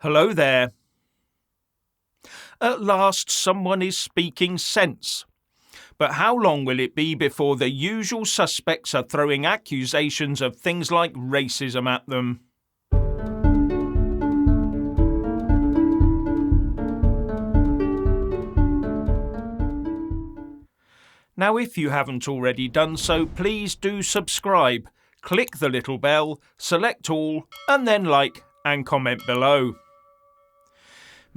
Hello there. At last someone is speaking sense. But how long will it be before the usual suspects are throwing accusations of things like racism at them? Now, if you haven't already done so, please do subscribe, click the little bell, select all, and then like and comment below.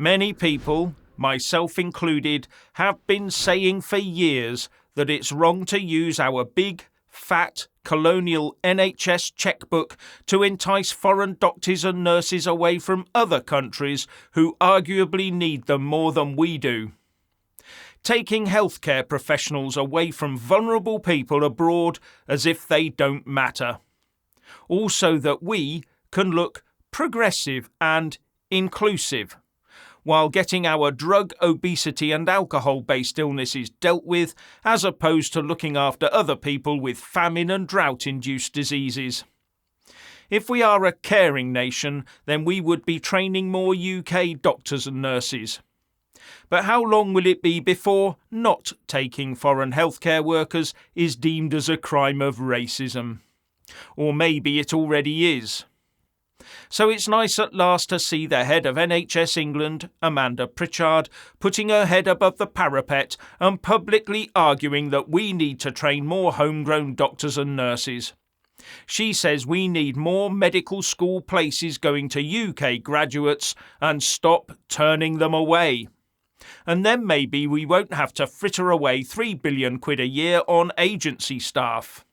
Many people, myself included, have been saying for years that it's wrong to use our big, fat, colonial NHS chequebook to entice foreign doctors and nurses away from other countries who arguably need them more than we do. Taking healthcare professionals away from vulnerable people abroad as if they don't matter. Also that we can look progressive and inclusive, while getting our drug, obesity and alcohol-based illnesses dealt with, as opposed to looking after other people with famine and drought-induced diseases. If we are a caring nation, then we would be training more UK doctors and nurses. But how long will it be before not taking foreign healthcare workers is deemed as a crime of racism? Or maybe it already is. So it's nice at last to see the head of NHS England, Amanda Pritchard, putting her head above the parapet and publicly arguing that we need to train more homegrown doctors and nurses. She says we need more medical school places going to UK graduates and stop turning them away. And then maybe we won't have to fritter away £3 billion a year on agency staff.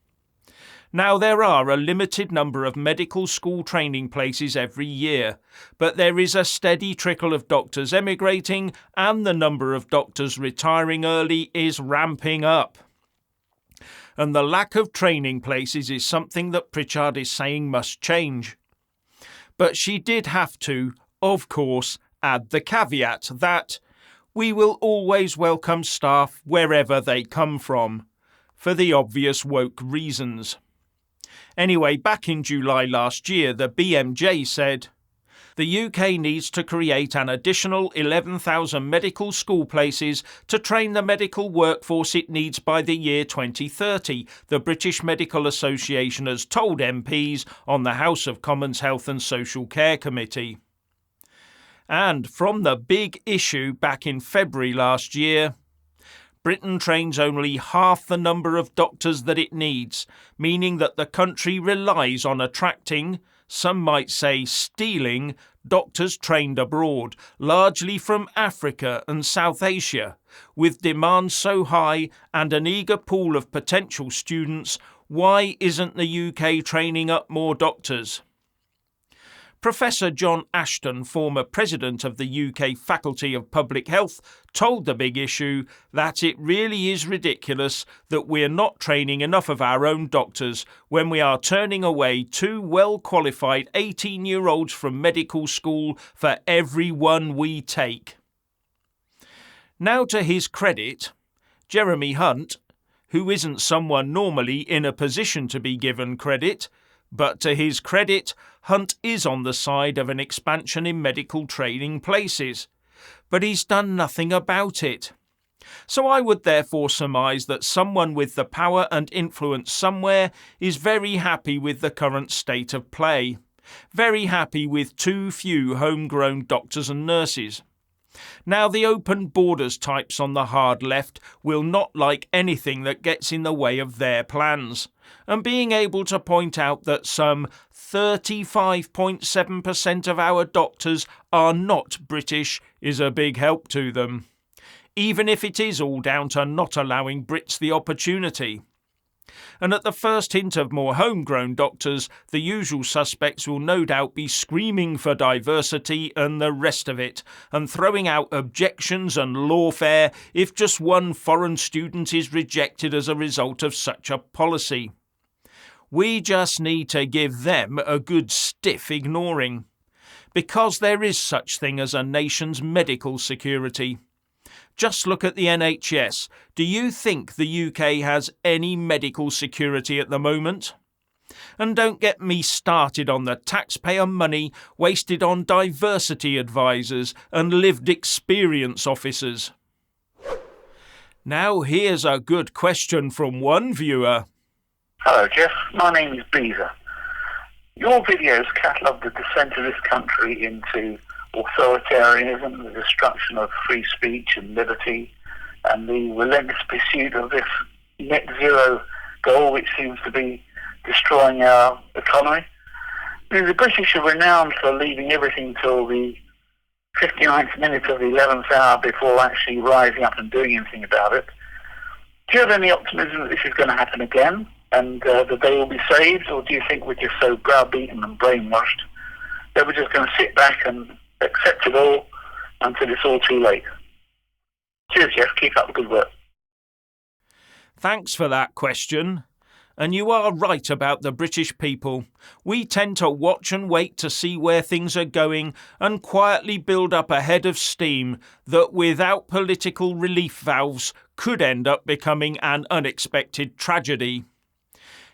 Now, there are a limited number of medical school training places every year, but there is a steady trickle of doctors emigrating and the number of doctors retiring early is ramping up. And the lack of training places is something that Pritchard is saying must change. But she did have to, of course, add the caveat that we will always welcome staff wherever they come from, for the obvious woke reasons. Anyway, back in July last year, the BMJ said, the UK needs to create an additional 11,000 medical school places to train the medical workforce it needs by the year 2030, the British Medical Association has told MPs on the House of Commons Health and Social Care Committee. And from the big issue back in February last year, Britain trains only half the number of doctors that it needs, meaning that the country relies on attracting, some might say stealing, doctors trained abroad, largely from Africa and South Asia. With demand so high and an eager pool of potential students, why isn't the UK training up more doctors? Professor John Ashton, former president of the UK Faculty of Public Health, told The Big Issue that it really is ridiculous that we're not training enough of our own doctors when we are turning away 2 well-qualified 18-year-olds from medical school for every one we take. Now, to his credit, Jeremy Hunt, who isn't someone normally in a position to be given credit, but to his credit, Hunt is on the side of an expansion in medical training places. But he's done nothing about it. So I would therefore surmise that someone with the power and influence somewhere is very happy with the current state of play. Very happy with too few homegrown doctors and nurses. Now, the open borders types on the hard left will not like anything that gets in the way of their plans, and being able to point out that some 35.7% of our doctors are not British is a big help to them, even if it is all down to not allowing Brits the opportunity. And at the first hint of more homegrown doctors, the usual suspects will no doubt be screaming for diversity and the rest of it, and throwing out objections and lawfare if just one foreign student is rejected as a result of such a policy. We just need to give them a good stiff ignoring, because there is such thing as a nation's medical security. Just look at the NHS. Do you think the UK has any medical security at the moment? And don't get me started on the taxpayer money wasted on diversity advisors and lived experience officers. Now here's a good question from one viewer. Hello, Jeff. My name is Beaver. Your videos catalogue the descent of this country into authoritarianism, the destruction of free speech and liberty, and the relentless pursuit of this net zero goal, which seems to be destroying our economy. The British are renowned for leaving everything till the 59th minute of the 11th hour before actually rising up and doing anything about it. Do you have any optimism that this is going to happen again and that they will be saved, or do you think we're just so browbeaten and brainwashed that we're just going to sit back and accept it all until it's all too late? Cheers, Jeff. Keep up the good work. Thanks for that question. And you are right about the British people. We tend to watch and wait to see where things are going and quietly build up a head of steam that, without political relief valves, could end up becoming an unexpected tragedy.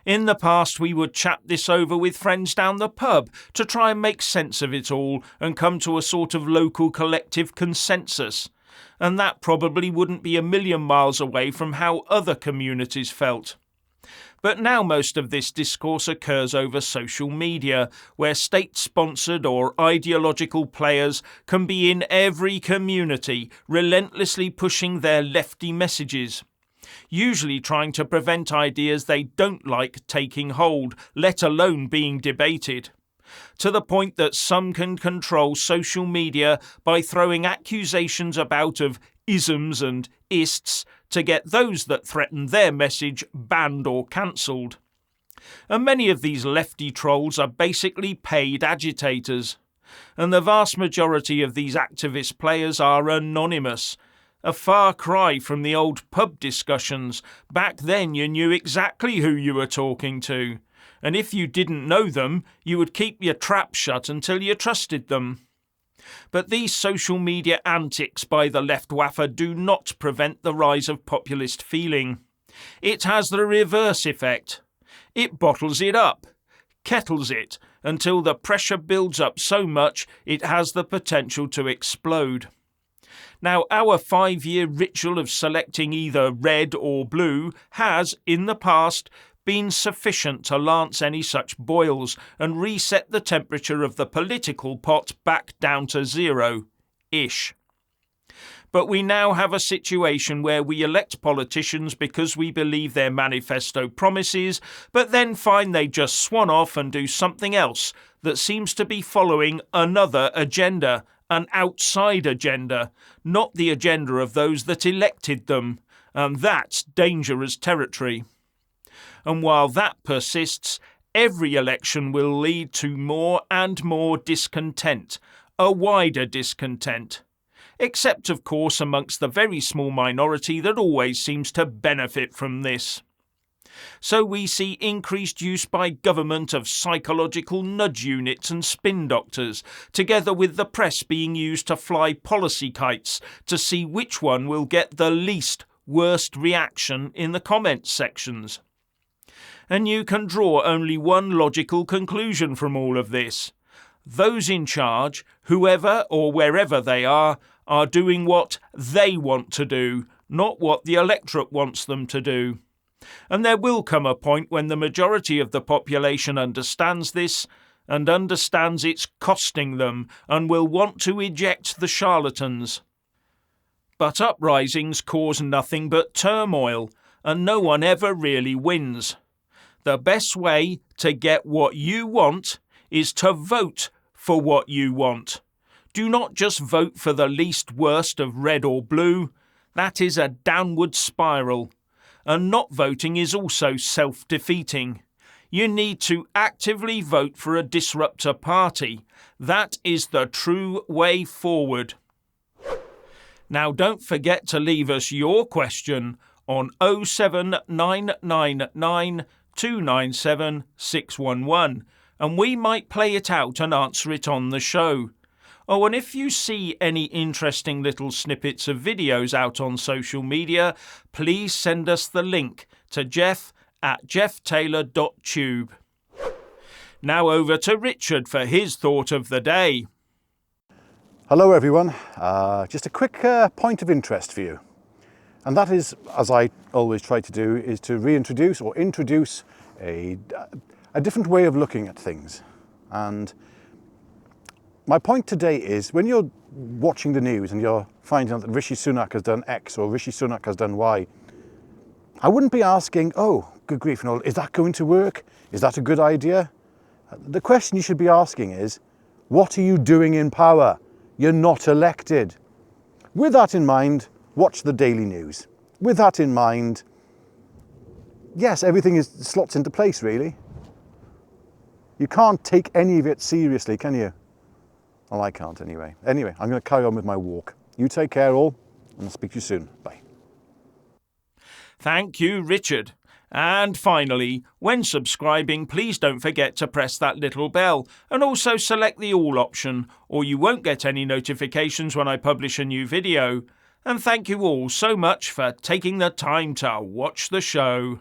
In the past, we would chat this over with friends down the pub to try and make sense of it all and come to a sort of local collective consensus. And that probably wouldn't be a million miles away from how other communities felt. But now most of this discourse occurs over social media, where state-sponsored or ideological players can be in every community, relentlessly pushing their lefty messages, usually trying to prevent ideas they don't like taking hold, let alone being debated, to the point that some can control social media by throwing accusations about of isms and ists to get those that threaten their message banned or cancelled. And many of these lefty trolls are basically paid agitators, and the vast majority of these activist players are anonymous, a far cry from the old pub discussions. Back then you knew exactly who you were talking to, and if you didn't know them, you would keep your trap shut until you trusted them. But these social media antics by the left waffer do not prevent the rise of populist feeling. It has the reverse effect. It bottles it up, kettles it, until the pressure builds up so much it has the potential to explode. Now, our 5-year ritual of selecting either red or blue has, in the past, been sufficient to lance any such boils and reset the temperature of the political pot back down to zero-ish. But we now have a situation where we elect politicians because we believe their manifesto promises, but then find they just swan off and do something else that seems to be following another agenda, an outside agenda, not the agenda of those that elected them, and that's dangerous territory. And while that persists, every election will lead to more and more discontent, a wider discontent. Except, of course, amongst the very small minority that always seems to benefit from this. So we see increased use by government of psychological nudge units and spin doctors, together with the press being used to fly policy kites to see which one will get the least worst reaction in the comments sections. And you can draw only one logical conclusion from all of this. Those in charge, whoever or wherever they are doing what they want to do, not what the electorate wants them to do. And there will come a point when the majority of the population understands this and understands it's costing them and will want to eject the charlatans. But uprisings cause nothing but turmoil, and no one ever really wins. The best way to get what you want is to vote for what you want. Do not just vote for the least worst of red or blue. That is a downward spiral. And not voting is also self-defeating. You need to actively vote for a disruptor party. That is the true way forward. Now don't forget to leave us your question on 07999 297 611, and we might play it out and answer it on the show. Oh, and if you see any interesting little snippets of videos out on social media, please send us the link to jeff@jefftaylor.tube. Now over to Richard for his thought of the day. Hello everyone, just a quick point of interest for you. And that is, as I always try to do, is to reintroduce or introduce a different way of looking at things. And my point today is, when you're watching the news and you're finding out that Rishi Sunak has done X or Rishi Sunak has done Y, I wouldn't be asking, oh, good grief, is that going to work? Is that a good idea? The question you should be asking is, what are you doing in power? You're not elected. With that in mind, watch the daily news. With that in mind, yes, everything slots into place, really. You can't take any of it seriously, can you? Well, I can't anyway. Anyway, I'm going to carry on with my walk. You take care all, and I'll speak to you soon. Bye. Thank you, Richard. And finally, when subscribing, please don't forget to press that little bell and also select the all option, or you won't get any notifications when I publish a new video. And thank you all so much for taking the time to watch the show.